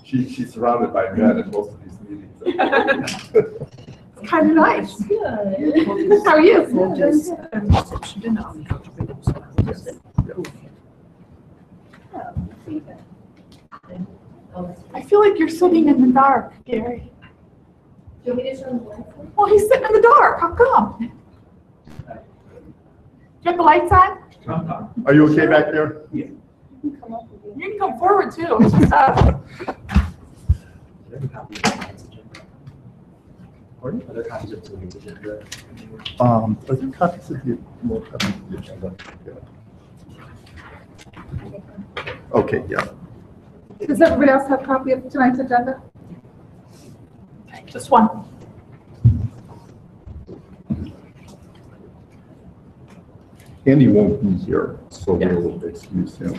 she's surrounded by men in most of these meetings. It's kind of nice. Good. How are you? I feel like you're sitting in the dark, Gary. Do you want me to show the lights? Well, he's sitting in the dark. How come? Do you have the lights on? Are you okay back there? You can come forward too. It's just, Other copies of the agenda. Are there copies of the, more copies of the agenda? Yeah. Okay, yeah. Does everybody else have a copy of tonight's agenda? Okay, just one. Andy won't be here, so we'll excuse him.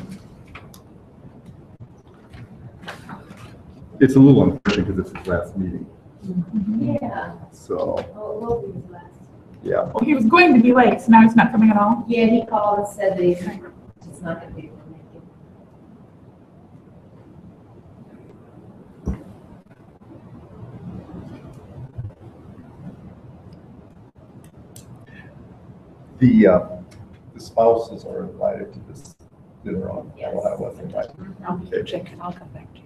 It's a little unfortunate because it's his last meeting, Yeah. so, Oh, it will be his last. yeah. Well, he was going to be late, so now he's not coming at all. Yeah, he called and said that he's not going to be able to make it. The spouses are invited to this dinner on, well, I wasn't invited. I'll Okay. check and I'll come back to you.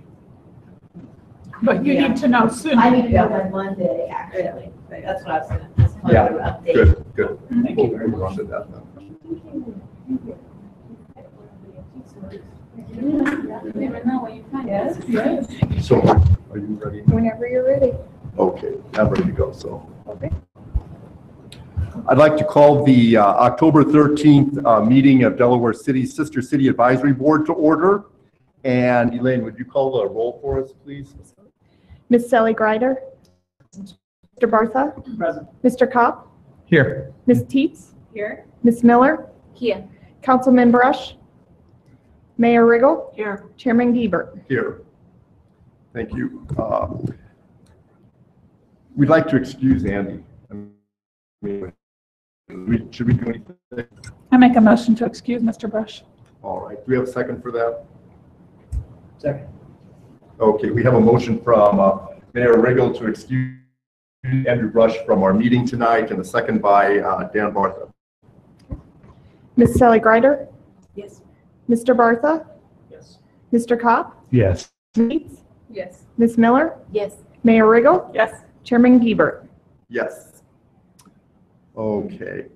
But you need to know soon. I need to go on Monday, actually. That's what I was going to just call you Yeah, to update. good. Thank you very We'll run to that then. You never know what you find. Yes, good. So, are you ready? Whenever you're ready. Okay, I'm ready to go, so. Okay. I'd like to call the October 13th meeting of Delaware City's Sister City Advisory Board to order. And Elaine, would you call the roll for us, please? Ms. Sally Greider. Mr. Bartha. Present. Mr. Kopp. Here. Ms. Teets. Here? Ms. Miller. Here. Councilman Brush. Mayor Riggle. Here. Chairman Giebert. Here. Thank you. We'd like to excuse Andy. Should we do anything? I make a motion to excuse Mr. Brush. All right, do we have a second for that? Second. Okay, we have a motion from Mayor Riggle to excuse Andrew Brush from our meeting tonight, and a second by Dan Bartha. Ms. Sally Greider. Yes. Mr. Bartha. Yes. Mr. Kopp. Yes. Ms. Teets. Yes. Ms. Miller. Yes. Mayor Riggle. Yes. Chairman Giebert. Yes. Okay.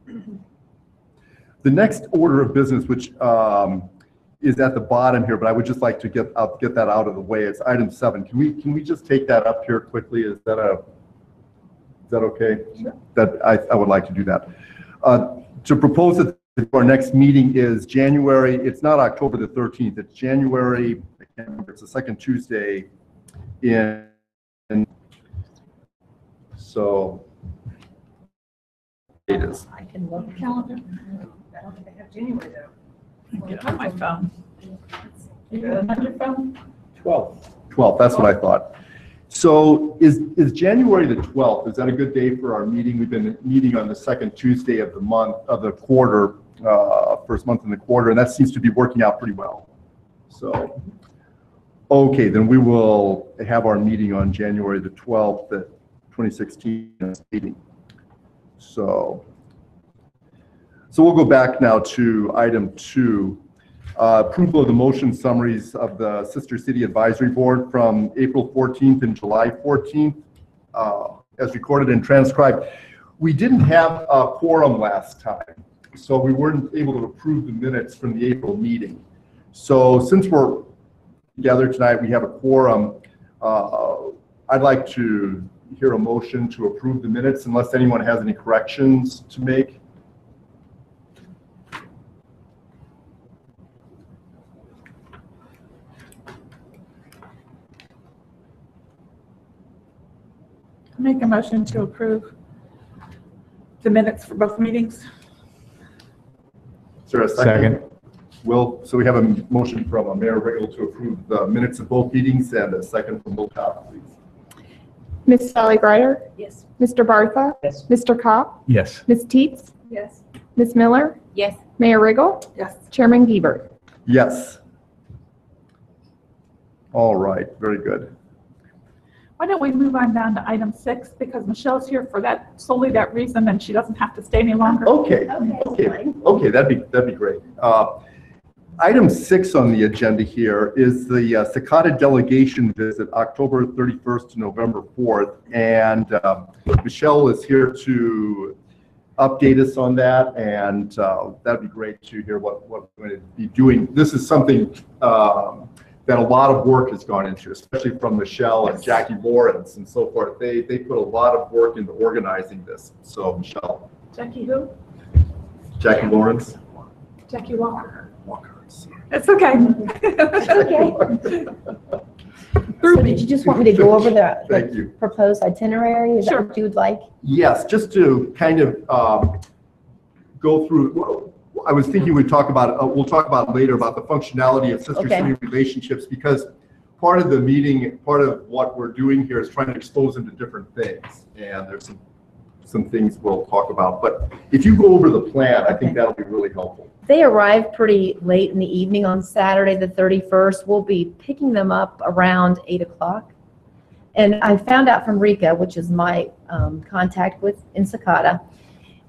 The next order of business, which is at the bottom here, but I would just like to get that out of the way. It's item 7. Can we just take that up here quickly? Is that okay? Sure. That I would like to do that. To propose that our next meeting is January. It's not October the 13th. It's January. I can't remember. It's the second Tuesday in. So. It is. I can look at the calendar. I don't think I have January though. Get on my phone. You got it on your phone? 12th, that's what I thought. So is January the 12th, is that a good day for our meeting? We've been meeting on the second Tuesday of the month, of the quarter, first month in the quarter, and that seems to be working out pretty well. So, okay, then we will have our meeting on January the 12th, the 2016 meeting. So we'll go back now to item 2, approval of the motion summaries of the Sister City Advisory Board from April 14th and July 14th, as recorded and transcribed. We didn't have a quorum last time, so we weren't able to approve the minutes from the April meeting. So since we're together tonight, we have a quorum. I'd like to hear a motion to approve the minutes unless anyone has any corrections to make. Make a motion to approve the minutes for both meetings. Is there a second? Will, so we have a motion from Mayor Riggle to approve the minutes of both meetings and a second from Will Kopp, please. Ms. Sally Greider. Yes. Mr. Bartha. Yes. Mr. Kopp. Yes. Ms. Teets. Yes. Ms. Miller. Yes. Mayor Riggle. Yes. Chairman Giebert. Yes. All right, very good. Why don't we move on down to item 6, because Michelle's here for that, solely that reason, and she doesn't have to stay any longer. Okay, okay, that'd be great. Item 6 on the agenda here is the Sakata delegation visit, October 31st to November 4th. And Michelle is here to update us on that, and that'd be great to hear what we're going to be doing. This is something that a lot of work has gone into, especially from Michelle and Jackie Lawrence and so forth. They put a lot of work into organizing this. So Michelle. Jackie who? Jackie Lawrence. Jackie Walker. Walker. It's okay. Okay. So did you just want me to go over Thank the you. proposed itinerary? Is that Sure. what you would like? Yes, just to kind of go through, well, I was thinking we'll talk about later about the functionality of sister Okay. city relationships, because part of the meeting, part of what we're doing here is trying to expose them to different things. And there's some things we'll talk about. But if you go over the plan, I think Okay. that'll be really helpful. They arrived pretty late in the evening on Saturday, the 31st. We'll be picking them up around 8 o'clock. And I found out from Rika, which is my contact in Sakata,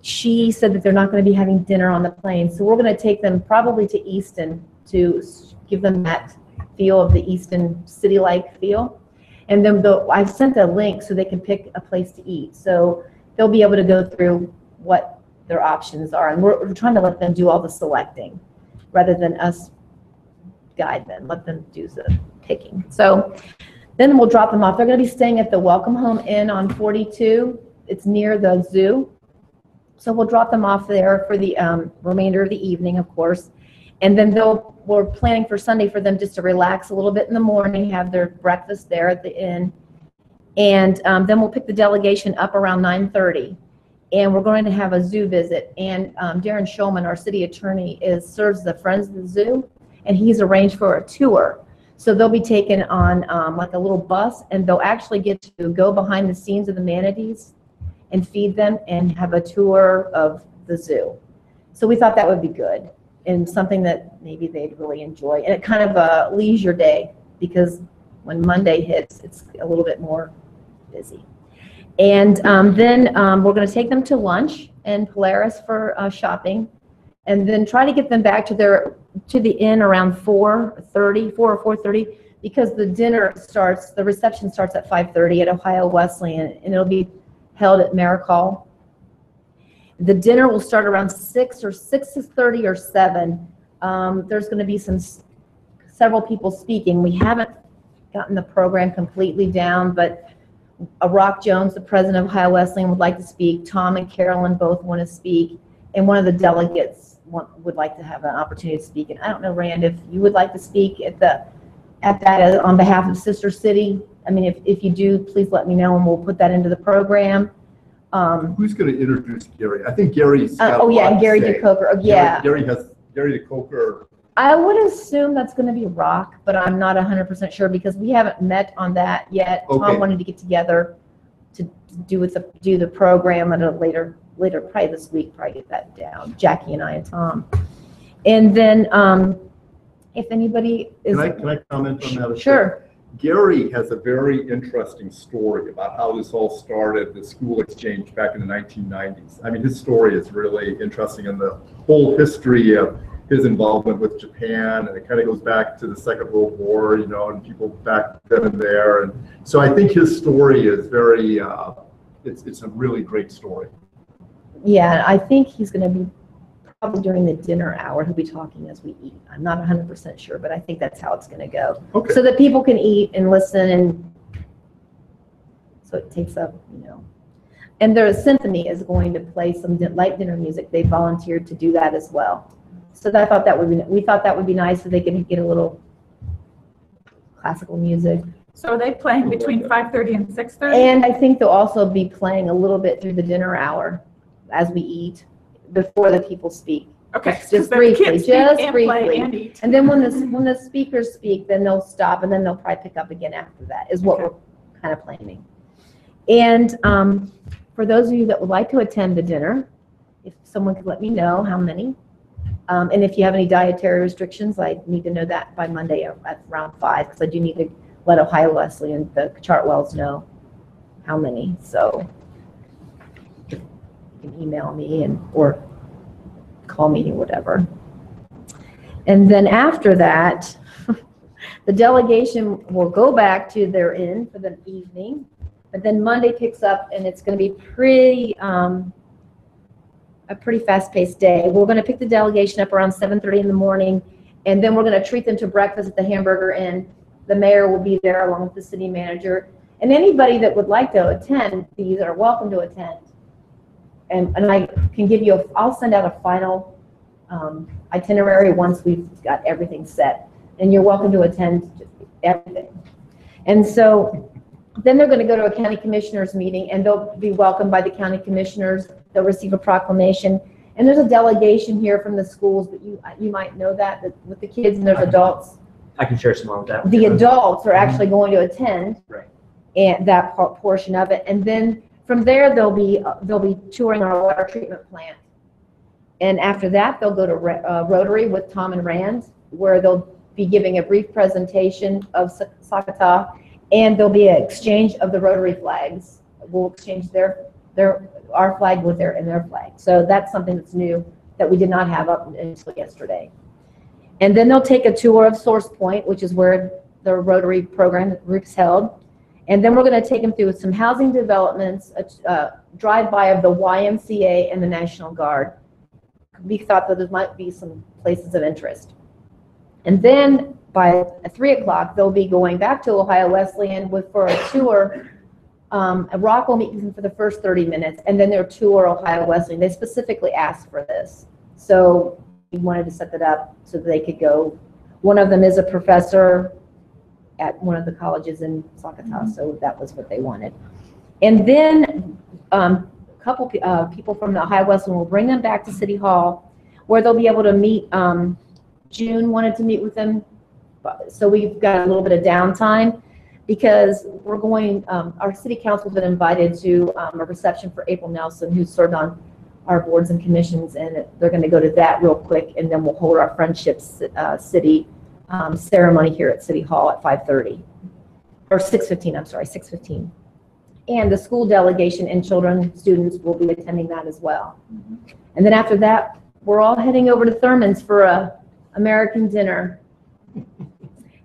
she said that they're not going to be having dinner on the plane. So we're going to take them probably to Easton to give them that feel of the Easton city-like feel. And then I've sent a link so they can pick a place to eat. So they'll be able to go through what their options are. And we're trying to let them do all the selecting rather than us guide them, let them do the picking. So then we'll drop them off. They're going to be staying at the Welcome Home Inn on 42. It's near the zoo. So we'll drop them off there for the remainder of the evening, of course. And then we're planning for Sunday for them just to relax a little bit in the morning, have their breakfast there at the inn. And then we'll pick the delegation up around 9:30. And we're going to have a zoo visit. And Darren Shulman, our city attorney, serves the Friends of the Zoo, and he's arranged for a tour. So they'll be taken on like a little bus, and they'll actually get to go behind the scenes of the manatees and feed them and have a tour of the zoo. So we thought that would be good and something that maybe they'd really enjoy. And it kind of a leisure day, because when Monday hits, it's a little bit more busy. And then we're going to take them to lunch and Polaris for shopping, and then try to get them back to the inn around 4:30, 4 or 4:30, because the reception starts at 5:30 at Ohio Wesleyan, and it'll be held at Maricol. The dinner will start around 6 or 6:30 or 7. There's going to be several people speaking. We haven't gotten the program completely down, but Rock Jones, the president of Ohio Wesleyan, would like to speak. Tom and Carolyn both want to speak, and one of the delegates would like to have an opportunity to speak. And I don't know, Rand, if you would like to speak at that on behalf of Sister City. I mean, if you do, please let me know, and we'll put that into the program. Who's going to introduce Gary? I think Gary's got a Oh yeah, lot and to Gary say. DeCoker. Oh, yeah. Gary DeCoker. I would assume that's going to be Rock, but I'm not 100% sure because we haven't met on that yet. Okay. Tom wanted to get together to do the program at a later, probably this week, probably get that down. Jackie and I and Tom. And then if anybody is... Can I comment on that? Sure. Gary has a very interesting story about how this all started, the school exchange back in the 1990s. I mean, his story is really interesting, and the whole history of his involvement with Japan, and it kind of goes back to the Second World War, and people back then and there. And so I think his story is very, it's a really great story. Yeah, I think he's going to be probably during the dinner hour. He'll be talking as we eat. I'm not 100% sure, but I think that's how it's going to go. Okay. So that people can eat and listen, and so it takes up, And the symphony is going to play some light dinner music. They volunteered to do that as well. So we thought that would be nice, so they can get a little classical music. So are they playing between 5:30 and 6:30? And I think they'll also be playing a little bit through the dinner hour as we eat before the people speak. Okay. Just so the briefly, kids speak just and play briefly. and eat. And then when the speakers speak, then they'll stop, and then they'll probably pick up again after that, is what Okay. we're kind of planning. And for those of you that would like to attend the dinner, if someone could let me know how many, And if you have any dietary restrictions, I need to know that by Monday at around 5, because I do need to let Ohio Wesleyan, the Chartwells, know how many. So you can email me or call me, whatever. And then after that, the delegation will go back to their inn for the evening. But then Monday picks up, and it's going to be a pretty fast-paced day. We're going to pick the delegation up around 7:30 in the morning, and then we're going to treat them to breakfast at the Hamburger Inn. The mayor will be there along with the city manager. And anybody that would like to attend, these are welcome to attend. And I can give you, I'll send out a final itinerary once we've got everything set. And you're welcome to attend everything. And so then they're going to go to a county commissioners meeting, and they'll be welcomed by the county commissioners. They'll receive a proclamation. And there's a delegation here from the schools, but you might know that with the kids, and there's adults. I can share some more of that. The adults are actually going to attend. Right. And that portion of it. And then from there, they'll be touring our water treatment plant. And after that, they'll go to Rotary with Tom and Rand, where they'll be giving a brief presentation of Sakata, and there'll be an exchange of the Rotary flags. We'll exchange our flag with their flag. So that's something that's new that we did not have up until yesterday. And then they'll take a tour of Source Point, which is where the Rotary program group is held. And then we're going to take them through some housing developments, a drive-by of the YMCA and the National Guard. We thought that there might be some places of interest. And then by 3 o'clock, they'll be going back to Ohio Wesleyan for a tour. Rock will meet them for the first 30 minutes, and then their tour Ohio Wesleyan. They specifically asked for this. So we wanted to set that up so that they could go. One of them is a professor at one of the colleges in Sakata, so that was what they wanted. And then a couple people from the Ohio Wesleyan will bring them back to City Hall, where they'll be able to meet. June wanted to meet with them, so we've got a little bit of downtime because we're going, our city council's been invited to a reception for April Nelson, who served on our boards and commissions, and they're going to go to that real quick, and then we'll hold our Friendship City ceremony here at City Hall at 5:30, or 6:15, I'm sorry, 6:15. And the school delegation and students will be attending that as well. And then after that, we're all heading over to Thurman's for a American dinner.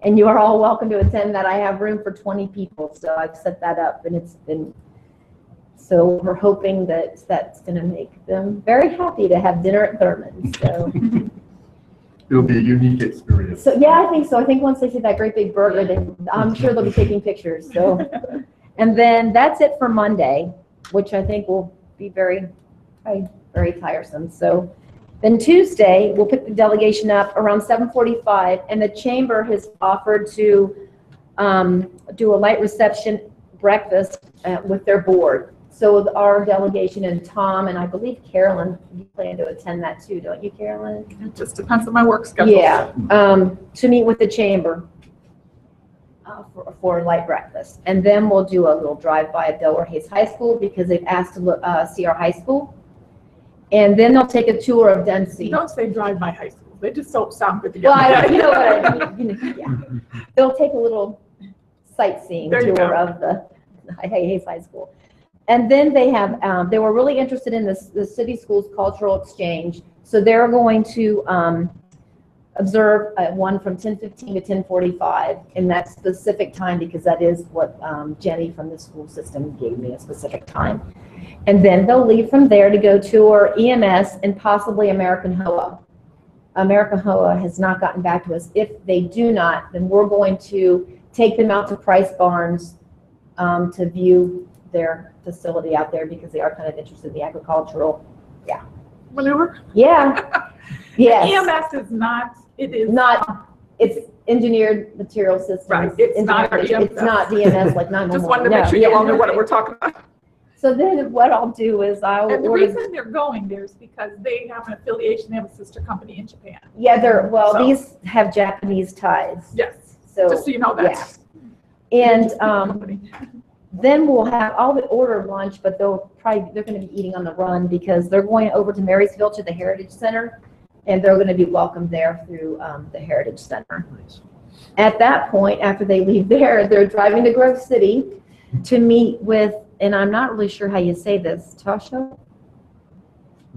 And you are all welcome to attend that. I have room for 20 people, so I've set that up, and it's been, so we're hoping that that's going to make them very happy to have dinner at Thurman's. So. It'll be a unique experience. So yeah, I think so. I think once they see that great big burger, I'm sure they'll be taking pictures. So, and then that's it for Monday, which I think will be very tiresome. So then Tuesday, we'll pick the delegation up around 7:45, and the chamber has offered to do a light reception breakfast with their board. So our delegation and Tom and I believe Carolyn, you plan to attend that too, don't you, Carolyn? It just depends on my work schedule. Yeah, to meet with the chamber for a light breakfast. And then we'll do a little drive-by at Delaware Hayes High School because they've asked to see our high school. And then they'll take a tour of Dempsey. Don't say drive by high school. They just don't sound good Well, together. you know what I mean. Yeah. They'll take a little sightseeing There you tour go. of the Hayes High School. And then they have, they were really interested in the city schools cultural exchange. So they're going to observe one from 10:15 to 10:45 in that specific time, because that is what Jenny from the school system gave me, a specific time. And then they'll leave from there to go tour EMS and possibly American HOA. American HOA has not gotten back to us. If they do not, then we're going to take them out to Price Barnes to view their facility out there, because they are kind of interested in the agricultural. Maneuver? Yeah. Yes. EMS is not, it is Not, it's engineered material systems. Right, it's not our It's EMS. not DMS like 911. Just wanted to make No, sure you yeah. all knew what we're talking about. So then what I'll do is I'll And the order, reason they're going there is because they have an affiliation, they have a sister company in Japan. well, So- these have Japanese ties. Yes, So, just so you know that. and Company. then we'll have, I'll order lunch, but they're going to be eating on the run because they're going over to Marysville to the Heritage Center and they're going to be welcomed there through the Heritage Center. Nice. At that point, after they leave there, they're driving to Grove City to meet with, and I'm not really sure how you say this, Tasha?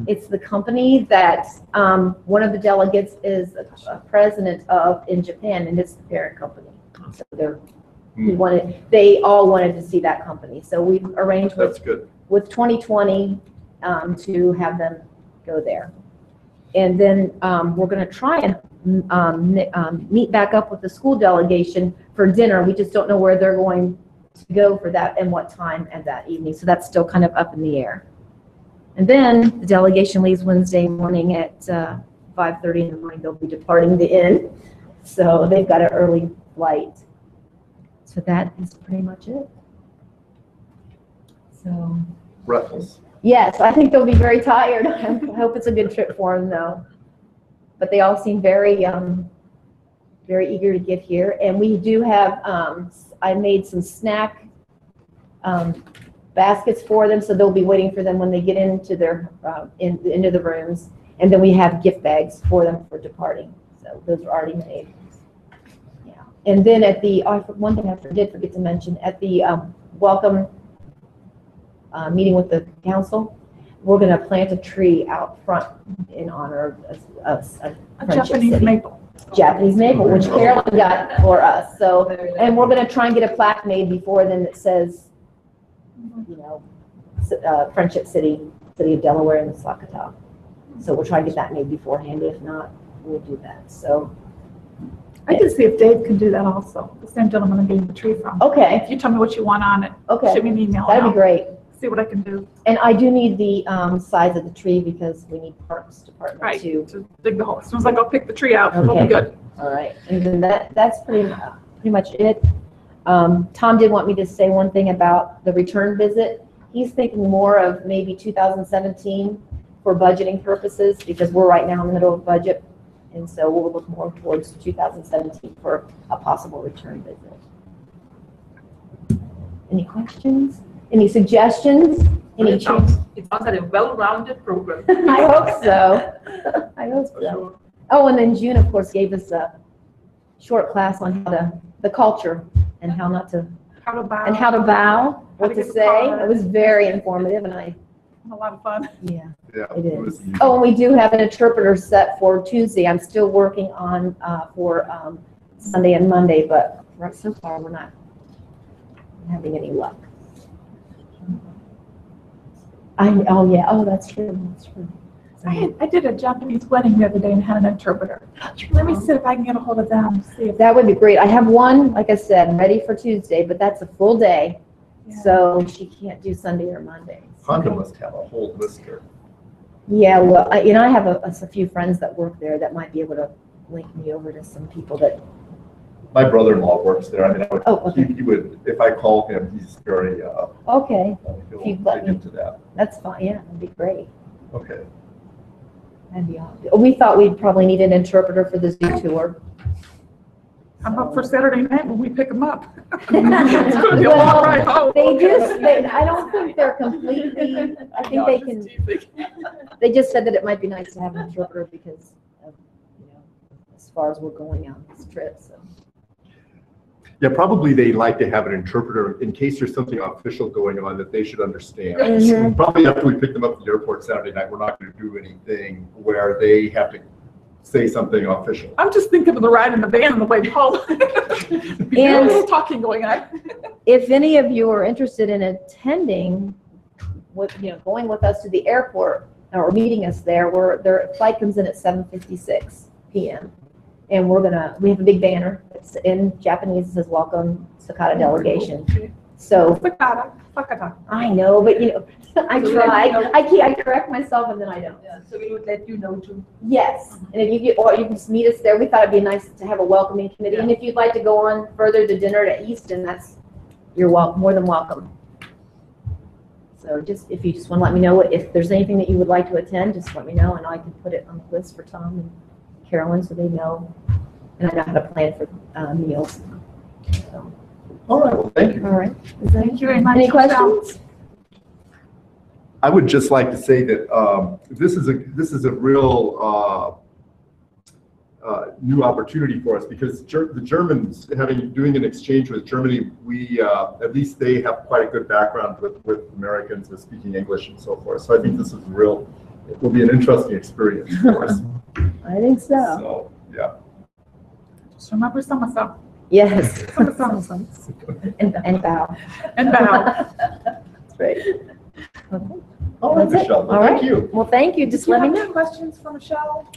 It's the company that one of the delegates is a president of in Japan, and it's the parent company. So they all wanted to see that company. So we've arranged That's good. with 2020 to have them go there. And then we're going to try and meet back up with the school delegation for dinner. We just don't know where they're going to go for that and what time at that evening. So that's still kind of up in the air. And then the delegation leaves Wednesday morning at 5:30 in the morning. They'll be departing the inn. So they've got an early flight. So that is pretty much it. So, Breathless. yes, I think they'll be very tired. I hope it's a good trip for them, though. But they all seem very, very eager to get here. And we do have, I made some snack baskets for them, so they'll be waiting for them when they get into their, into the rooms. And then we have gift bags for them for departing. So those are already made. Yeah. And then at the, one thing I did forget to mention, at the welcome meeting with the council, we're going to plant a tree out front in honor of A Friendship Japanese City. maple. Japanese maple, which Carolyn got for us. So, and we're going to try and get a plaque made before then that says, you know, Friendship City, City of Delaware, and Sakata. So we'll try to get that made beforehand. If not, we'll do that. So, I can see if Dave can do that also, the same gentleman I'm getting the tree from. okay, If you tell me what you want on it, okay, shoot me an email. that'd be and great. I'll see what I can do. And I do need the size of the tree because we need Parks Department Right, to. to dig the hole. As soon as I go pick the tree out, it'll Okay. be good. All right, and then that's pretty much it. Tom did want me to say one thing about the return visit. He's thinking more of maybe 2017 for budgeting purposes because we're right now in the middle of budget. And so we'll look more towards 2017 for a possible return visit. Any questions? Any suggestions? Any changes? It sounds like a well-rounded program. I hope so. I hope so. Oh, and then June, of course, gave us a short class on how the culture and how not to, How to bow. and how to bow, what to get the say. card. It was very informative, and A lot of fun. yeah, Yeah. it was is. easy. Oh, and we do have an interpreter set for Tuesday. I'm still working on, for Sunday and Monday, but so far, we're not having any luck. Oh, yeah, oh, that's true, that's true. I did a Japanese wedding the other day and had an interpreter. Let me see if I can get a hold of them, see if. That would be great. I have one, like I said, ready for Tuesday, but that's a full day, Yeah. so she can't do Sunday or Monday. Honda must have a whole lister. Yeah, well, I have a few friends that work there that might be able to link me over to some people that, My brother-in-law works there. I mean, Oh, okay. he would, if I call him, he's very, okay, he'll You'd let dig me- into that. that's fine, yeah, that'd be great. Okay. That'd be awesome. We thought we'd probably need an interpreter for the zoo tour. I'm up for Saturday night when we pick them up. It's gonna be a long ride home. I don't think they're completely, I think No, they just can, teasing. they just said that it might be nice to have an interpreter because of, you know, as far as we're going on this trip, so. Yeah, probably they like to have an interpreter in case there's something official going on that they should understand. Mhm. Probably after we pick them up at the airport Saturday night, we're not going to do anything where they have to say something official. I'm just thinking of the ride in the van on the way home. There's a little talking going on. If any of you are interested in attending, going with us to the airport or meeting us there, their flight comes in at 7:56 p.m. And we have a big banner. It's in Japanese. It says "Welcome Sakata Delegation." So Sakata. I know, but I try. I correct myself and then I don't. Yeah, so we would let you know too. Yes, and if you can just meet us there. We thought it'd be nice to have a welcoming committee. And if you'd like to go on further to dinner at Easton, you're more than welcome. So if you just want to let me know if there's anything that you would like to attend, just let me know and I can put it on the list for Tom and Carolyn so they know, and I know how to plan for meals. So, All right, well, thank you. all right. Thank you very much. Any Michelle. questions? I would just like to say that this is a real new opportunity for us because the Germans, doing an exchange with Germany, we at least they have quite a good background with Americans with speaking English and so forth. So I think this is it will be an interesting experience for us. I think so. So, yeah. Just remember Somerset Yes. And bow. and bow. That's right. Okay. All right, That's it. Michelle. Well, All thank right. you. Well, thank you. Just Do you let me have know. any questions for Michelle?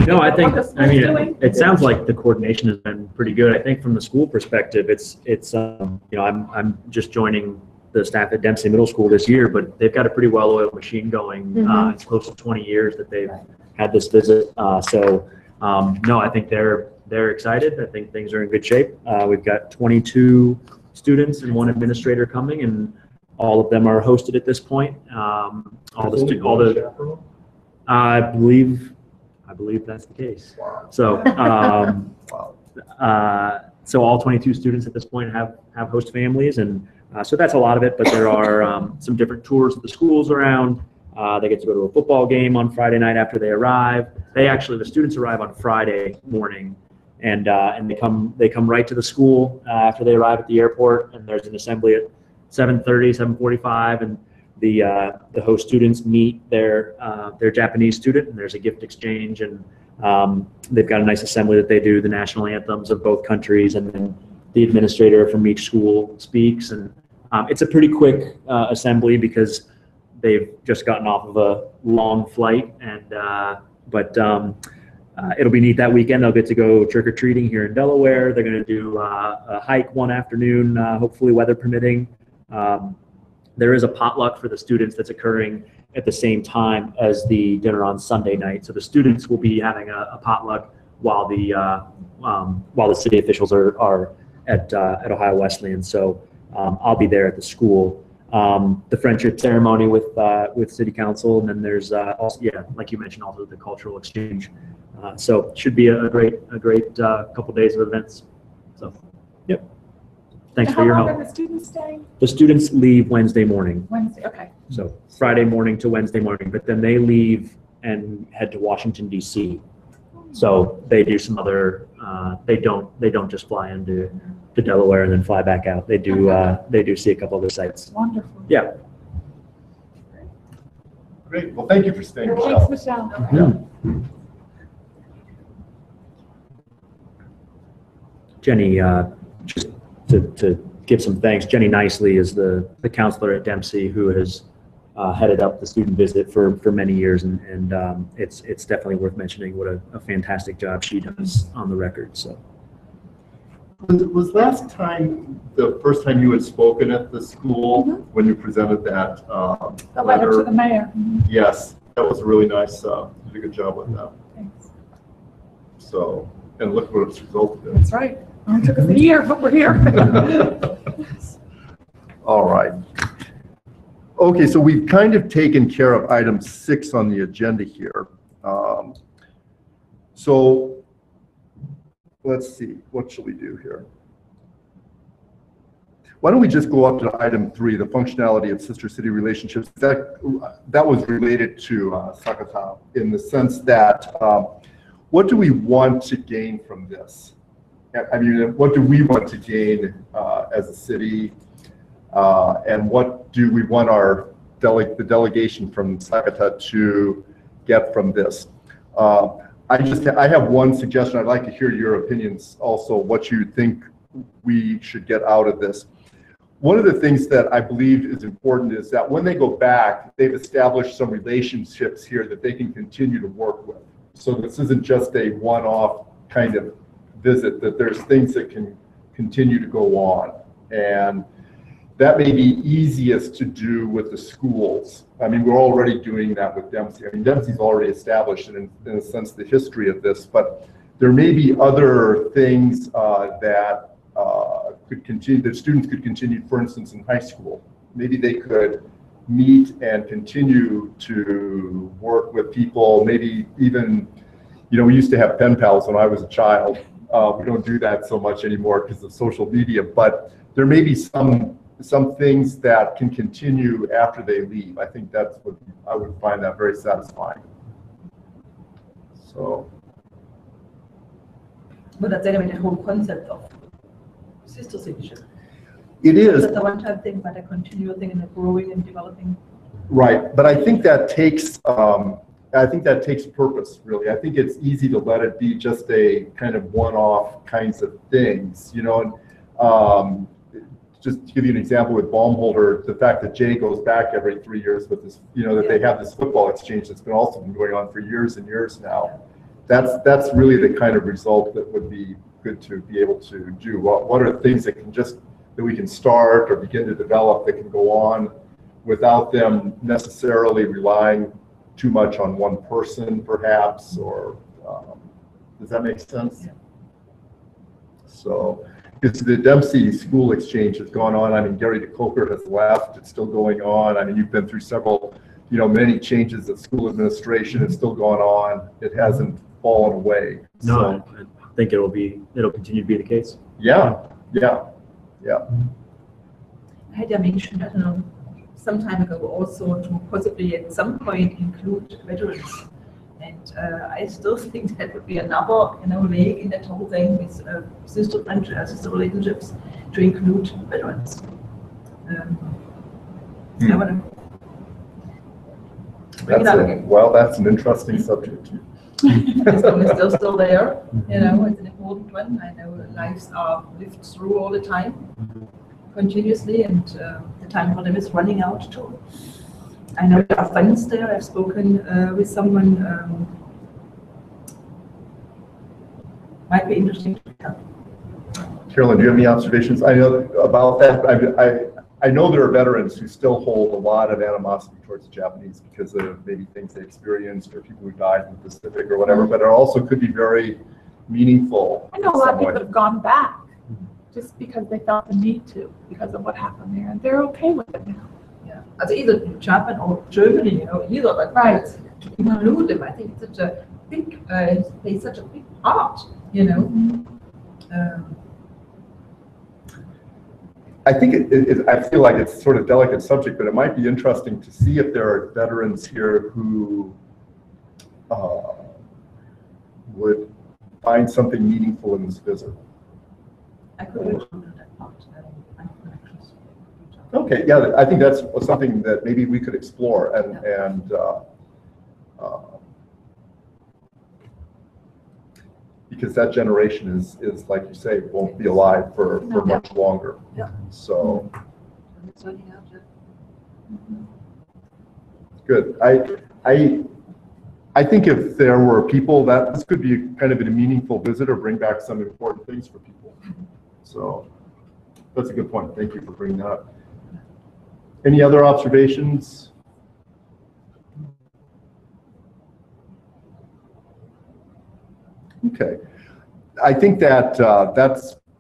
No, I think, What the I mean, school's doing? it sounds like the coordination has been pretty good. I think from the school perspective, it's I'm just joining the staff at Dempsey Middle School this year, but they've got a pretty well-oiled machine going. Mhm. It's close to 20 years that they've had this visit. No, I think they're excited. I think things are in good shape. We've got 22 students and 1 administrator coming, and all of them are hosted at this point. I believe that's the case. Wow. So, Wow. so all 22 students at this point have host families, and so that's a lot of it. But there are some different tours of the schools around. They get to go to a football game on Friday night after they arrive. The students arrive on Friday morning, and they come right to the school after they arrive at the airport. And there's an assembly at 7:30, 7:45, and the host students meet their Japanese student, and there's a gift exchange, and they've got a nice assembly that they do the national anthems of both countries, and then the administrator from each school speaks, and it's a pretty quick assembly because they've just gotten off of a long flight, and but it'll be neat that weekend. They'll get to go trick-or-treating here in Delaware. They're going to do a hike one afternoon, hopefully weather permitting. There is a potluck for the students that's occurring at the same time as the dinner on Sunday night. So the students will be having a potluck while the city officials are at Ohio Wesleyan. So I'll be there at the school. The friendship ceremony with city council, and then there's also, like you mentioned, also the cultural exchange. So it should be a great couple days of events. So, yep. Thanks for your How long help. are the students staying? The students leave Wednesday morning, Wednesday, okay. so Friday morning to Wednesday morning, but then they leave and head to Washington D.C. So they do some other. They don't just fly into Delaware and then fly back out. They do see a couple other sites. Wonderful. Yeah. Great. Well, thank you for staying, Michelle. Thanks, Michelle. Yeah. Jenny, just to give some thanks, Jenny Nicely is the counselor at Dempsey who has headed up the student visit for many years, and it's definitely worth mentioning what a fantastic job she does on the record. So. Was last time the first time you had spoken at the school when you presented that The letter to the mayor. Yes, that was really nice. You did a good job with that. Thanks. So, and look what it's resulted in. That's right. It took us a year, but we're here. All right. Okay, so we've kind of taken care of item 6 on the agenda here. So let's see, what shall we do here? Why don't we just go up to item 3, the functionality of sister city relationships? That was related to Sakata in the sense that what do we want to gain from this? I mean, what do we want to gain as a city, and what do we want the delegation from Sakata to get from this? I have one suggestion. I'd like to hear your opinions also, what you think we should get out of this. One of the things that I believe is important is that when they go back, they've established some relationships here that they can continue to work with. So this isn't just a one-off kind of visit, that there's things that can continue to go on. And that may be easiest to do with the schools. I mean, we're already doing that with Dempsey. I mean, Dempsey's already established, in a sense, the history of this, but there may be other things that could continue, that students could continue, for instance, in high school. Maybe they could meet and continue to work with people, maybe even, we used to have pen pals when I was a child. We don't do that so much anymore because of social media, but there may be some things that can continue after they leave. I think that's what I would find that very satisfying. So, But that's anyway the whole concept of sister citizenship. It is, It's not a one-time thing, but a continual thing and a growing and developing. right, but I think that takes, purpose, really. I think it's easy to let it be just a kind of one-off kinds of things, you know, and, just to give you an example with Baumholder, the fact that Jay goes back every 3 years with this, you know, that they have this football exchange that's been also been going on for years and years now. That's really the kind of result that would be good to be able to do. What are things that we can start or begin to develop that can go on without them necessarily relying too much on one person, perhaps, or does that make sense? Yeah. So, because the Dempsey School Exchange has gone on. I mean, Gary DeCoker has left. It's still going on. I mean, you've been through several, you know, many changes of school administration. It's still going on. It hasn't fallen away. No, So, I think it'll continue to be the case. yeah. I had mentioned, I don't know, some time ago also to possibly at some point include veterans. And I still think that would be another, you know, leg in that whole thing with sister relationships to include veterans. I want to bring it up again. Well, that's an interesting subject. As long as they're still there, you know, it's an important one. I know lives are lived through all the time, continuously, and the time for them is running out too. I know there are funds there. I've spoken with someone. Might be interesting to help. Carolyn, do you have any observations? I know about that. I know there are veterans who still hold a lot of animosity towards the Japanese because of maybe things they experienced or people who died in the Pacific or whatever, but it also could be very meaningful. I know a lot of in some people way. have gone back just because they felt the need to, because of what happened there, and they're okay with it now. Yeah, as either Japan or Germany, you know, either. But Right. to include them, I think it's such a big, plays such a big part, you know. I think I feel like it's sort of delicate subject, but it might be interesting to see if there are veterans here who would find something meaningful in this visit. I could reach out to that part. Okay, yeah, I think that's something that maybe we could explore and because that generation is like you say, won't be alive for much longer. Yeah. So, It's running out, yeah. good. I think if there were people that this could be kind of a meaningful visit or bring back some important things for people. So that's a good point. Thank you for bringing that up. Any other observations? Okay. I think that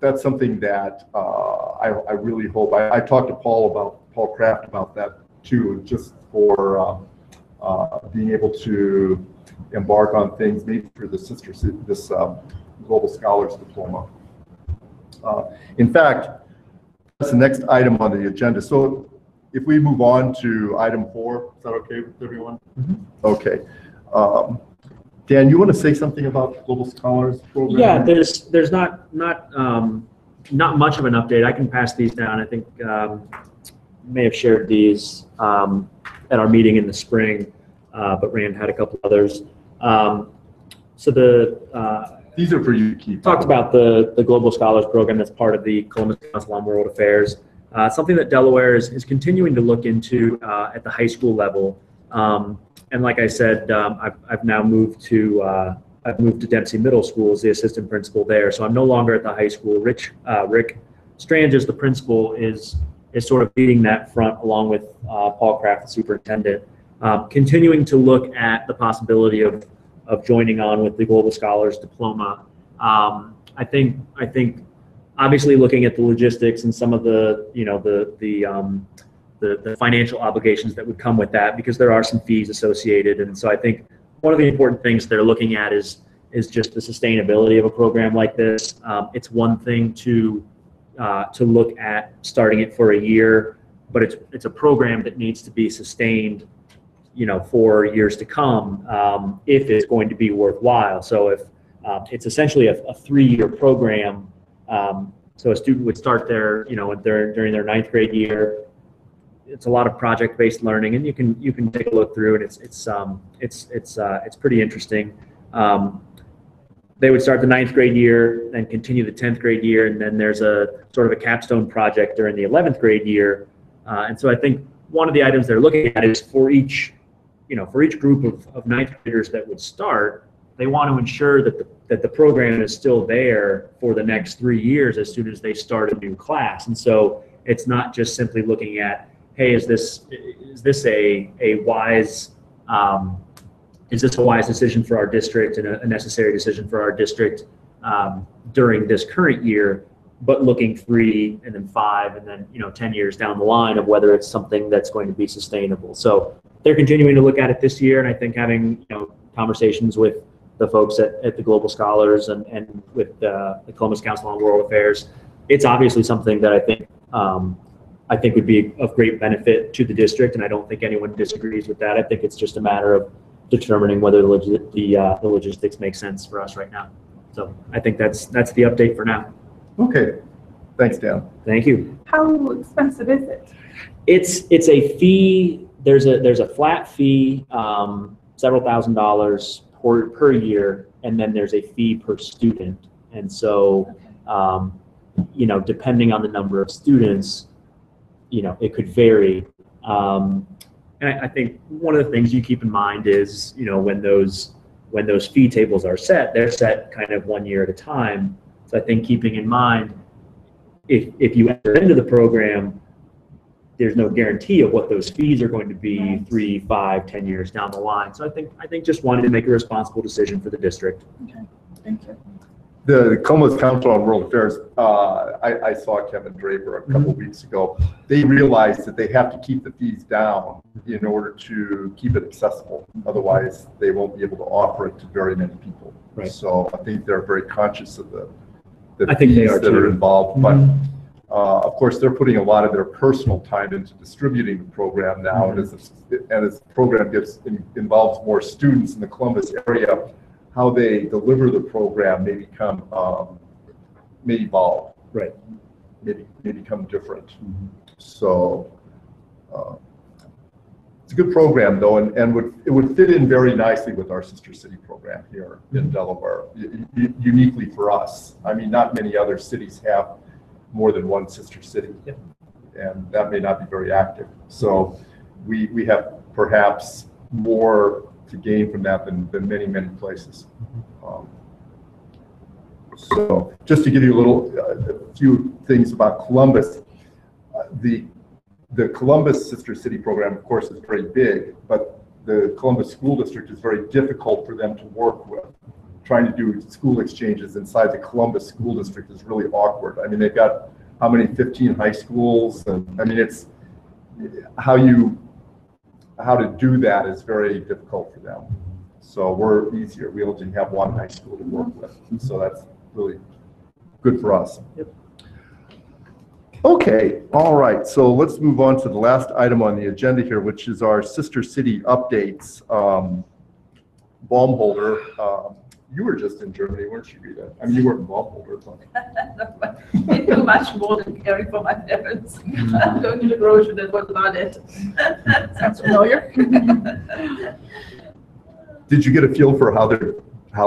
that's something that I really hope. I talked to Paul Kraft about that too, just for being able to embark on things maybe through this Global Scholars Diploma. In fact, that's the next item on the agenda. So if we move on to item 4, is that okay with everyone? Mm-hmm. Okay. Dan, you want to say something about the Global Scholars Program? Yeah, there's not much of an update. I can pass these down. I think may have shared these at our meeting in the spring, but Rand had a couple others. So these are for you to keep. Talked about the Global Scholars Program that's part of the Columbus Council on World Affairs. Something that Delaware is continuing to look into at the high school level. And like I said, I've now moved to Dempsey Middle School as the assistant principal there. So I'm no longer at the high school. Rick Strange, as the principal, is sort of leading that front along with Paul Kraft, the superintendent, continuing to look at the possibility of joining on with the Global Scholars Diploma. I think obviously looking at the logistics and some of the financial obligations that would come with that, because there are some fees associated. And so I think one of the important things they're looking at is just the sustainability of a program like this. It's one thing to look at starting it for a year, but it's a program that needs to be sustained, for years to come, if it's going to be worthwhile. So if It's essentially a 3-year program. So a student would start there, during their 9th grade year. It's a lot of project-based learning, and you can take a look through it. It's pretty interesting. They would start the 9th grade year, then continue the 10th grade year, and then there's a sort of a capstone project during the 11th grade year. And so I think one of the items they're looking at is for each group of 9th graders that would start, they want to ensure that the program is still there for the next 3 years as soon as they start a new class. And so it's not just simply looking at, hey, is this a wise decision for our district and a necessary decision for our district during this current year, but looking 3 and then 5 and then 10 years down the line of whether it's something that's going to be sustainable. So they're continuing to look at it this year, and I think having conversations with the folks at the Global Scholars and with the Columbus Council on World Affairs, it's obviously something that I think would be of great benefit to the district, and I don't think anyone disagrees with that. I think it's just a matter of determining whether the logistics make sense for us right now. So I think that's the update for now. Okay, thanks, Dan. Thank you. How expensive is it? It's a fee. There's a flat fee, several $1,000s per year, and then there's a fee per student. And so, depending on the number of students, it could vary. And I think one of the things you keep in mind is, when those fee tables are set, they're set kind of 1 year at a time. So I think keeping in mind, if you enter into the program, there's no guarantee of what those fees are going to be 3, 5, 10 years down the line. So I think just wanting to make a responsible decision for the district. Okay, thank you. The Columbus Council on World Affairs, I saw Kevin Draper a couple weeks ago. They realized that they have to keep the fees down in order to keep it accessible. Otherwise, they won't be able to offer it to very many people. Right. So I think they're very conscious of the I think they fees are that too. are involved. But of course, they're putting a lot of their personal time into distributing the program now. And as the program involves more students in the Columbus area, how they deliver the program may evolve. Right. May become different. So it's a good program though, and it would fit in very nicely with our sister city program here in Delaware, uniquely for us. I mean, not many other cities have more than one sister city, and that may not be very active. So we have perhaps more to gain from that than many places. So just to give you a few things about Columbus, the Columbus Sister City program, of course, is very big, but the Columbus School District is very difficult for them to work with. Trying to do school exchanges inside the Columbus School District is really awkward. I mean, they've got how many, 15 high schools, and I mean, it's how to do that is very difficult for them. So we're easier. We only have one high school to work with. So that's really good for us. Yep. Okay, all right. So let's move on to the last item on the agenda here, which is our sister city updates. Baumholder, you were just in Germany, weren't you, Rita? I mean, you weren't in Baumholder. But... I do much more than caring for my parents. I'm going to the grocery, that was about it. Sounds familiar. Did you get a feel for how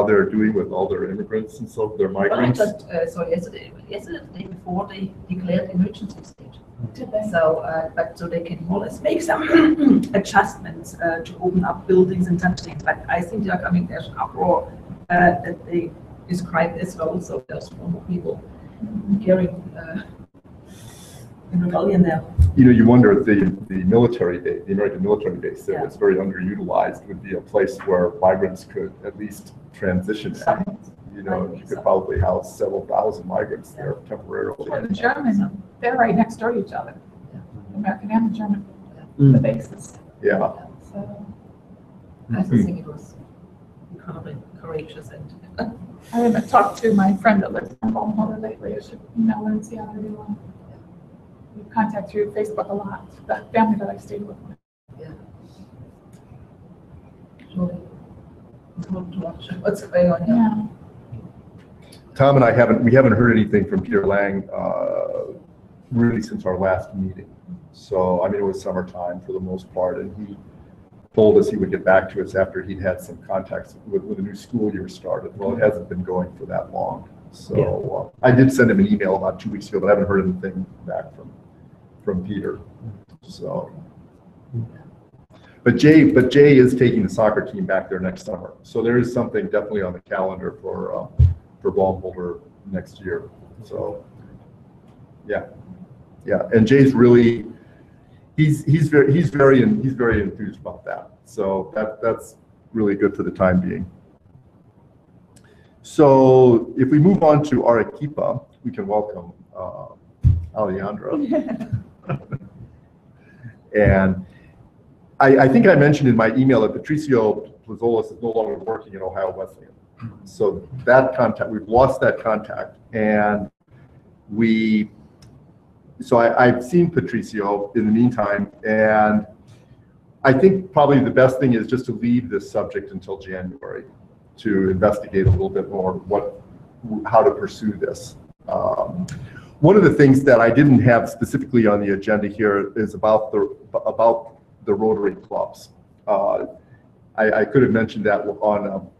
they're doing with all their immigrants and so their migrants? Well, I just saw yesterday, the day before, they declared emergency state. Did they? So, so they can more or less make some adjustments to open up buildings and such things. But I think they are coming. There's an uproar that they describe as well. So there's more people carrying in rebellion there. You know, you wonder if the military base, the American military base that was very underutilized would be a place where migrants could at least transition. You know, you could probably house several thousand migrants there temporarily. Well, the German, they're right next door to each other. The American and the German, the bases. Yeah. So I just think it was incredibly courageous and. I haven't talked to my friend that lives in Baumholder lately. I should email her and see how they're doing. We contact through Facebook a lot. The family that I stayed with. Yeah. Really important to watch what's going on here. Yeah. Tom and I haven't heard anything from Peter Lang really since our last meeting. So, I mean, it was summertime for the most part, and he told us he would get back to us after he'd had some contacts with the new school year started. Well, it hasn't been going for that long. So I did send him an email about 2 weeks ago, but I haven't heard anything back from Peter. So, but Jay is taking the soccer team back there next summer. So there is something definitely on the calendar for Baumholder next year. So, yeah. And Jay's really, he's very enthused about that. So that's really good for the time being. So if we move on to Arequipa, we can welcome Alejandra. And I think I mentioned in my email that Patricio Plazolas is no longer working at Ohio Wesleyan. So that contact, we've lost that contact. And I've seen Patricio in the meantime, and I think probably the best thing is just to leave this subject until January to investigate a little bit more how to pursue this. One of the things that I didn't have specifically on the agenda here is about the Rotary clubs. I could have mentioned that on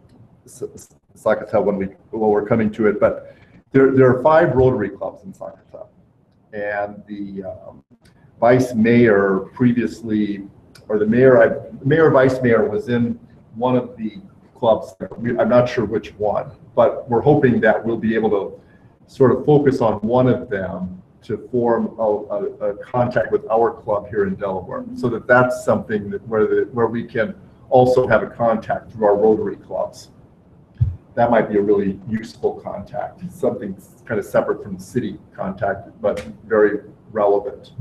Sakatah when we're coming to it, but there are 5 Rotary clubs in Sakatah. And the vice mayor previously, or the mayor vice mayor was in one of the clubs. I'm not sure which one, but we're hoping that we'll be able to sort of focus on one of them to form a contact with our club here in Delaware, so that's something where we can also have a contact through our Rotary clubs. That might be a really useful contact, something kind of separate from the city contact, but very relevant.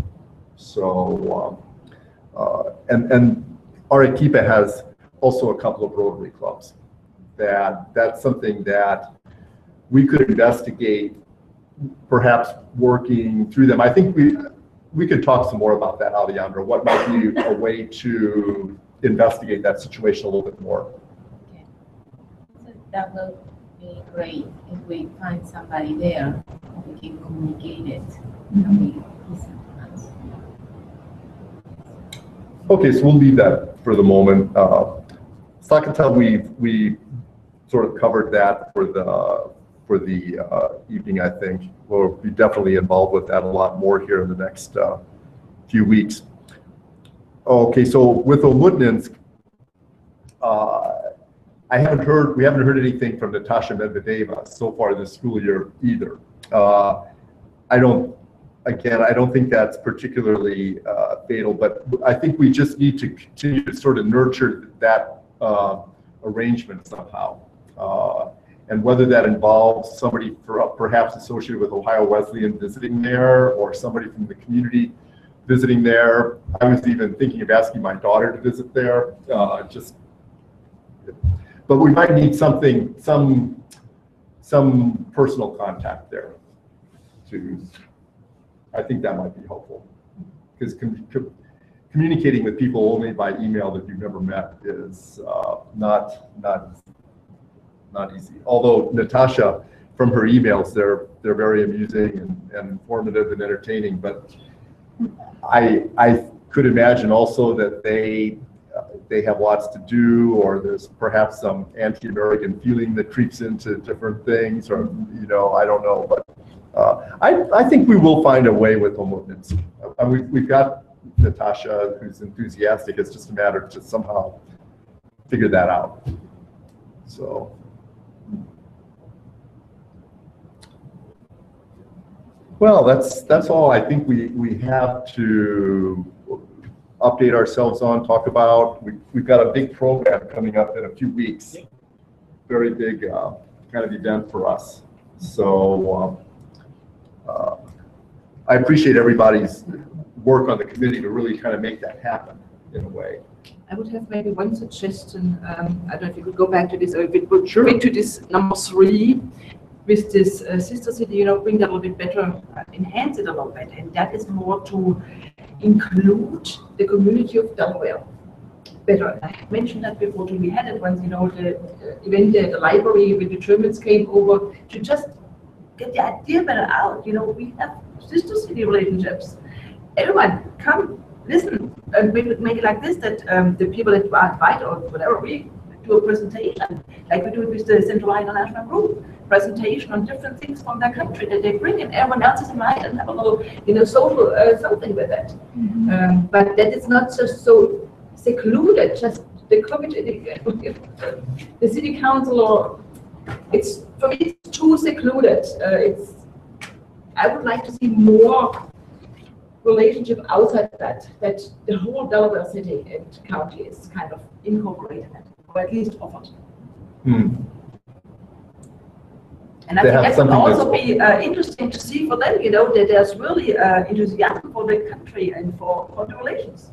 So, and Arequipa has also a couple of Rotary clubs. That's something that we could investigate, perhaps working through them. I think we could talk some more about that, Alejandra. What might be a way to investigate that situation a little bit more? That would be great if we find somebody there, we can communicate it. Okay, so we'll leave that for the moment. Sakatah, we sort of covered that for the evening, I think. We'll be definitely involved with that a lot more here in the next few weeks. Okay, so with Olmutnensk, we haven't heard anything from Natasha Medvedeva so far this school year either. I don't think that's particularly fatal, but I think we just need to continue to sort of nurture that arrangement somehow. And whether that involves somebody perhaps associated with Ohio Wesleyan visiting there, or somebody from the community visiting there. I was even thinking of asking my daughter to visit there, but we might need some personal contact there I think that might be helpful, because communicating with people only by email that you've never met is not easy. Although Natasha, from her emails, they're very amusing and informative and entertaining. But I could imagine also that they have lots to do, or there's perhaps some anti-American feeling that creeps into different things, or I don't know. But I think we will find a way with Olmutnensk. We've got Natasha, who's enthusiastic. It's just a matter to somehow figure that out. So. Well, that's all I think we have to update ourselves on, talk about. We've got a big program coming up in a few weeks. Very big kind of event for us. So I appreciate everybody's work on the committee to really kind of make that happen in a way. I would have maybe one suggestion. I don't know if you could go back to this, or if it would Sure. bring to this number 3 with this sister city, bring that a little bit better, enhance it a little bit. And that is more to include the community of Delaware better. I have mentioned that before. We had it once, the event at the library when the Germans came over, to just get the idea better out. We have sister city relationships. Everyone, come, listen, and make it like this, that the people that are invited or whatever, we do a presentation, like we do with the Central International Group, presentation on different things from their country that they bring, and everyone else is invited and have a little, social something with it. But that is not just so secluded, just the committee, the city council, or it's, for me, it's too secluded. I would like to see more relationship outside that the whole Delaware city and county is kind of incorporated in it, or at least offered. And I They think have that would something also that's- be interesting to see for them, that there's really enthusiasm for the country and for the relations,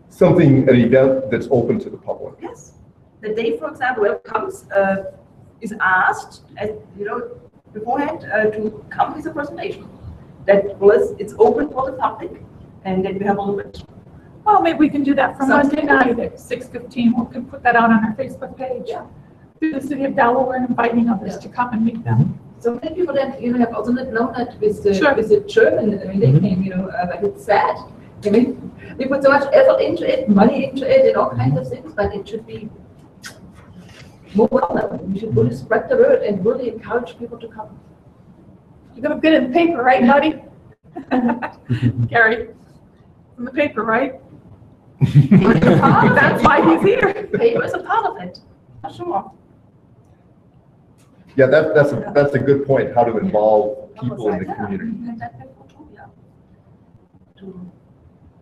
Something, an event that's open to the public. Yes. The day, for example, whoever comes is asked, beforehand to come with a presentation. That was, it's open for the public, and then we have a little bit. Well, maybe we can do that for Something. Monday night at 6:15. We can put that out on our Facebook page. Through the city of Delaware and inviting others to come and meet them. So many people then, have also not known that with the, Sure. with the German, they came, but it's sad. We put so much effort into it, money into it, and all kinds of things, but it should be more well known. We should really spread the word and really encourage people to come. You're gonna get it in the paper, right, buddy? Gary, in the paper, right? That's why he's here. Paper is a part of it, for sure. Yeah, that's a good point, how to involve people in the Yeah, community. and that people too, yeah. To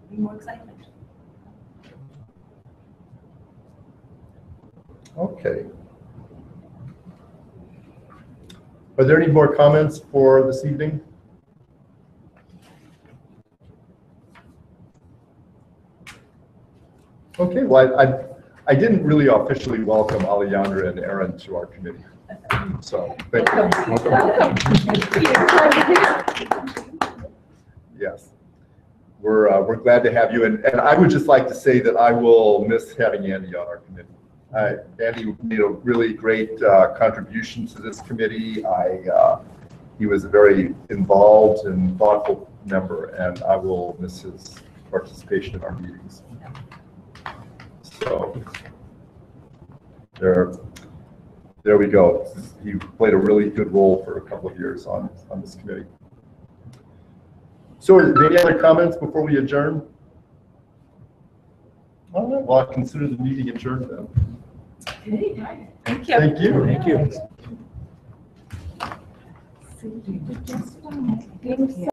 be more excited. Okay. Are there any more comments for this evening? Okay, well, I didn't really officially welcome Alejandra and Aaron to our committee. So, thank you. Yes. We're glad to have you. And I would just like to say that I will miss having Andy on our committee. Andy made a really great contribution to this committee. He was a very involved and thoughtful member, and I will miss his participation in our meetings. So there we go. He played a really good role for a couple of years on this committee. So are there any other comments before we adjourn? All right, well, I consider the meeting adjourned then. Okay, right. Thank you. Thank you. Thank you. Thank you.